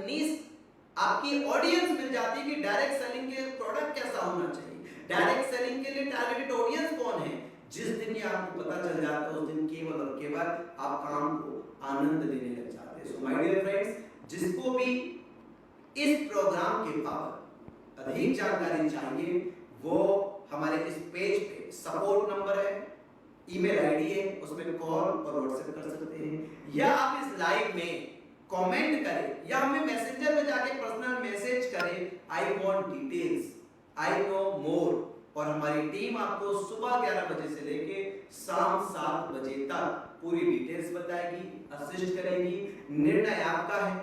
नीश आपकी ऑडियंस मिल जाती है कि डायरेक्ट सेलिंग के प्रोडक्ट कैसा होना चाहिए, डायरेक्ट सेलिंग के लिए टारगेटेड ऑडियंस कौन है। जिस दिन ये आपको पता चल जाता है उस दिन केवल और केवल आप काम को आनंद लेने लग जाते हैं। सो माय डियर फ्रेंड्स, जिसको भी इस प्रोग्राम के बाबत अधिक जानकारी चाहिए वो हमारे इस पेज पे सपोर्ट नंबर है, ईमेल आईडी है, उसमें कॉल और व्हाट्सएप कर सकते हैं, या आप इस लाइव में कमेंट करें या हमें मैसेंजर में जाके पर्सनल मैसेज करें, I want details, I know more, और हमारी टीम आपको सुबह 11 बजे से लेके शाम 7 बजे तक पूरी डिटेल्स बताएगी, असिस्ट करेगी। निर्णय आपका है।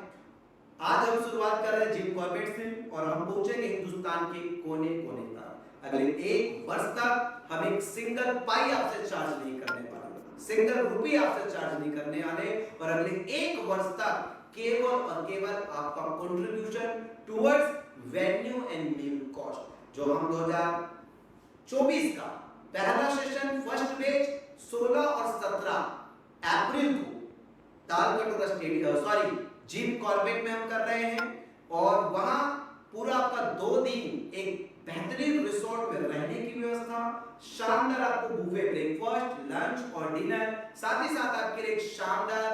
आज हम शुरुआत कर रहे हैं जिम कॉर्बेट से और हम पहुंचेंगे हिंदुस्तान के कोने कोने तक। अगले 1 वर्ष तक हम एक सिंगल पाई आपसे चार्ज नहीं करने वाले, सिंगल रुपये आपसे चार्ज नहीं करने वाले, और अगले 1 वर्ष तक केवल और केवल आपका contribution towards venue and meal cost, जो हम 2024 का पहला सेशन फर्स्ट बैच 16 और 17 अप्रैल को तालकटोरा स्टेडियम जिम कॉर्बेट में हम कर रहे हैं, और वहां पूरा आपका 2 दिन एक बेहतरीन रिसोर्ट में रहने की व्यवस्था, शानदार आपको बुफे ब्रेकफास्ट, लंच और डिनर, साथ ही साथ आपके लिए एक शानदार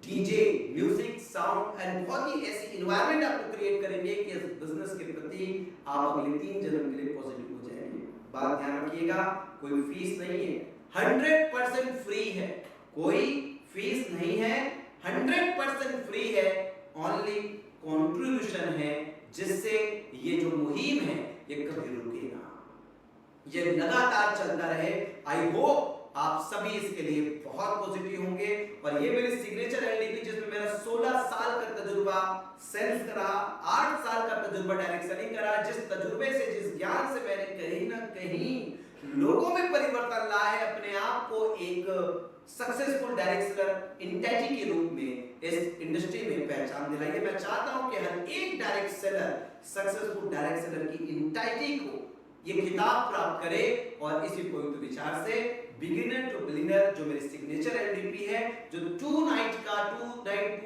डीजे, म्यूजिक, साउंड एंड बहुत ही ऐसी एनवायरनमेंट आपको क्रिएट करेंगे कि इस बिजनेस के प्रति आप अगले 3 जन्म के लिए पॉजिटिव हो जाएंगे। बात ध्यान रखिएगा, कोई फीस नहीं है, 100% फ्री है, कोई फीस नहीं है, 100% फ्री है, ओनली कंट्रीब्यूशन है, जिससे ये जो मुहिम है ये कभी रुके ना, ये लगातार चलता रहे। आई होप आप सभी इसके लिए बहुत पॉजिटिव होंगे। और ये मेरी सिग्नेचर एलडीपी जिसमें मेरा 16 साल का तजुर्बा सेल्स का रहा, 8 साल का तजुर्बा डायरेक्ट सेलिंग का रहा, जिस तजुर्बे से, जिस ज्ञान से मैंने कहीं ना कहीं लोगों में परिवर्तन लाया है, अपने आप को एक सक्सेसफुल डायरेक्ट सेलर इंटेजी के रूप में इस इंडस्ट्री में पहचान दिलाई है। मैं चाहता हूं कि हर एक direct seller successful direct seller की इंटेजी को ये खिताब प्राप्त करे, और इसी पवित्र विचार से बिगिनर टू बिलियनर जो मेरी सिग्नेचर एलडीपी है, जो 2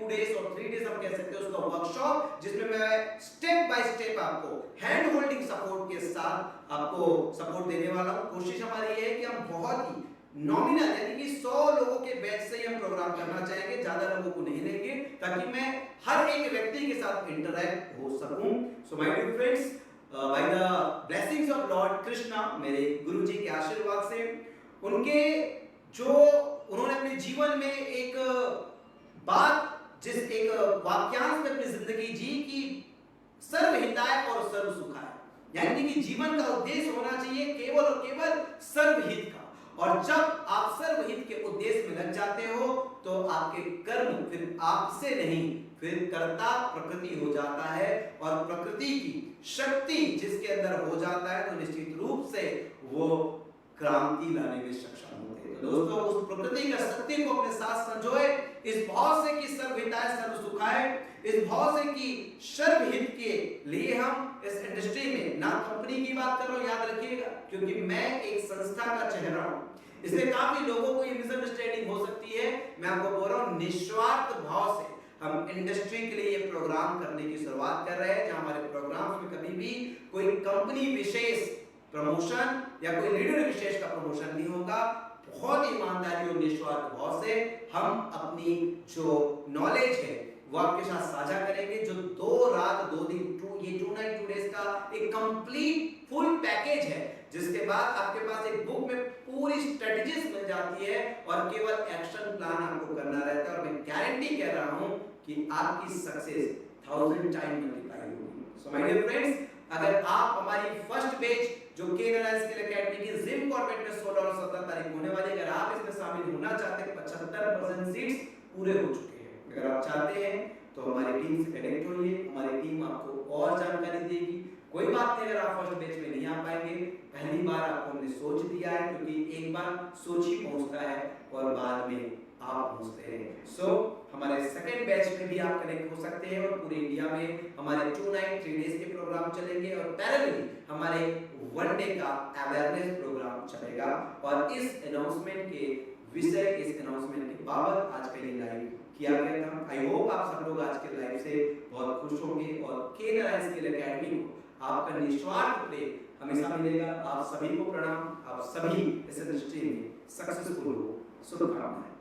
डेज और 3 डेज हम कह सकते हैं उसका वर्कशॉप, जिसमें मैं स्टेप बाय स्टेप आपको हैंड होल्डिंग सपोर्ट के साथ आपको सपोर्ट देने वाला हूं। कोशिश हमारी है कि हम बहुत ही नॉमिनल यानी कि 100 लोगों के बैच से ही हम प्रोग्राम करना चाहेंगे, ज्यादा लोगों को नहीं लेंगे, ताकि मैं हर एक व्यक्ति के साथ इंटरैक्ट हो सकूं। So my dear friends, by the blessings of lord Krishna, मेरे गुरुजी के आशीर्वाद से, उनके जो उन्होंने अपने जीवन में एक बात, जिस एक वाक्यांश में अपनी जिंदगी जी की सर्वहिताय और सर्व सुखाय, यानी कि जीवन का उद्देश्य होना चाहिए केवल और केवल सर्वहित का। और जब आप सर्वहित के उद्देश्य में लग जाते हो तो आपके कर्म फिर आपसे नहीं, फिर कर्ता प्रकृति हो जाता है, और प्रकृति की शक्ति जिसके अंदर हो जाता है तो निश्चित रूप से वो क्रांति लाने में सक्षम होते हैं। तो दोस्तों, उस प्रकृति का शक्ति को अपने साथ संजोए, इस भाव से कि सर्वहिताय सर्व सुखाय, इस भाव से कि सर्वहित के लिए हम इस इंडस्ट्री में ना कंपनी की बात कर रहा हूं, याद रखिएगा, क्योंकि मैं एक संस्था का चेहरा हूं, इसलिए काफी लोगों को ये मिसअंडरस्टैंडिंग हो सकती है। मैं आपको बोल रहा हूं निस्वार्थ भाव से हम इंडस्ट्री के लिए ये प्रोग्राम करने की शुरुआत कर रहे हैं, जहां हमारे प्रोग्राम्स में कभी भी कोई कंपनी विशेष प्रमोशन या कोई लीडर विशेष का प्रमोशन नहीं होगा। बहुत ईमानदारी और निस्वार्थ भाव से हम अपनी जो नॉलेज है वो आपके साथ साझा करेंगे, जो 2 रात 2 दिन ये 2 नाइट 2 डेज का एक कंप्लीट फुल पैकेज है, जिसके बाद आपके पास एक बुक में पूरी स्ट्रेटजीज मिल जाती है और केवल एक्शन प्लान आपको करना रहता है। और मैं गारंटी कह रहा हूं कि आपकी सक्सेस 1000 टाइम मल्टीप्लाई होगी। सो माय डियर फ्रेंड्स, अगर आप हमारी फर्स्ट बैच जो केएनएल स्किल एकेडमी की जिम कॉर्बेट में 16 और 17 तारीख होने वाली, अगर आप इसमें शामिल होना चाहते हैं, 75% सीट्स पूरे हो चुके हैं। अगर आप चाहते हैं तो हमारी टीम से कनेक्ट होइए, हमारी टीम आपको और जानकारी देगी। कोई बात नहीं, अगर आप फर्स्ट बैच में नहीं आ पाएंगे, पहली बार आपको हमने सोच दिया है, क्योंकि एक बार सोच ही पहुंचता है और बाद में आप पहुंचते हैं। सो हमारे सेकंड बैच में भी आप कनेक्ट हो सकते हैं, और पूरे इंडिया में हमारे 2 नाइट 3 डेज के प्रोग्राम चलेंगे, और पैरेलली हमारे 1 डे का अवेयरनेस प्रोग्राम चलेगा। और इस अनाउंसमेंट के विषय, इस अनाउंसमेंट के बाबत आज का ये लाइव किया गया था। आई होप आप सब लोग आज के लाइव से बहुत खुश होंगे और केनरा स्किल एकेडमी को आपका निस्वार्थ प्रेम हमेशा मिलेगा। आप सभी को प्रणाम, आप सभी इस इंडस्ट्री में सक्सेसफुल हो, शुभकामनाएं।